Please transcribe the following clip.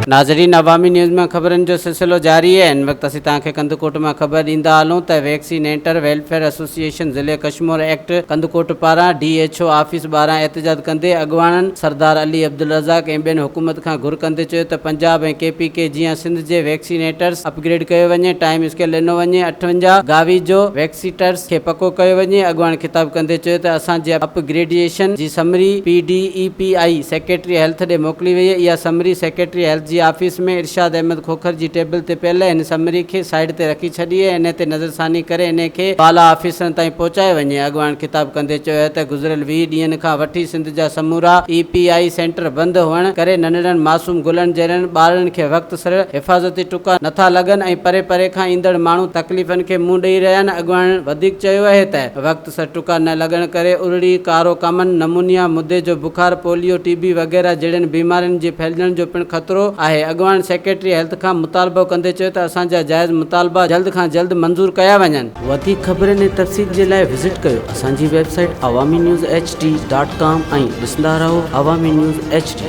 नाज़रीन, अवामी न्यूज़ में ख़बरनि जो सिलसिलो जारी है। इन वक्त असीं तव्हांखे कंदकोट में ख़बर ॾींदा हलूं त वैक्सीनेटर वेलफेयर एसोसिएशन ज़िले कश्मीर एक्ट कंदकोट पारां DHO ऑफिस ॿाहिरां एहतजाज कंदे अॻवाननि सरदार अली अब्दुल रज़ाक ऐं ॿियनि हुकूमत खां घुर कंदे चयो त पंजाब ऐं KPK जीअं सिंध जे वैक्सीनेटर्स अपग्रेड कयो वञे, टाइम स्केल ॾिनो वञे, 58 गावी जो वैक्सीटर्स खे पको कयो वञे। अॻवान ख़िताब कंदे चयो त असांजे अपग्रेडेशन जी समरी PDEPI सेक्रेटरी हेल्थ ॾे मोकिली वई आहे। इहा समरी सेक्रेटरी हेल्थ जी ऑफिस में इरशाद अहमद खोखर जी टेबल ते पियल हिन समरी खे साइड ते रखी छॾी आहे। इन ते नज़रसानी करे इन खे आला ऑफिसरनि ताईं पहुचाए वञे। अॻवान ख़िताब कंदे चयो त गुज़िरियल 20 ॾींहनि खां वठी सिंध जा समूरा EPI सेंटर बंदि हुअण करे नंढड़नि मासूम गुलनि जहिड़नि ॿारनि खे वक़्त सर हिफ़ाज़ती टुका नथा लॻनि ऐं परे परे खां ईंदड़ माण्हू तकलीफ़नि खे मुंहुं ॾेई रहिया आहिनि। अॻवान वधीक चयो आहे त वक़्त सर टुका न लॻण करे उरड़ी, कारो कमन, नमूनिया, मुदे जो बुखार, पोलियो, TB वग़ैरह जहिड़नि बीमारियुनि जे फैलजण जो पिणु ख़तरो आहे। अॻवान सेक्रेटरी हेल्थ खां मुतालबो कंदे चयो त असांजा जाइज़ मुतालबा जल्द खां जल्द मंज़ूर कया वञनि। वधीक ख़बरनि ऐं तफ़सील जे लाइ विज़िट कयो असांजी वेबसाइट awamiNewsHD.com ऐं ॾिसंदा रहो अवामी न्यूज़ HD।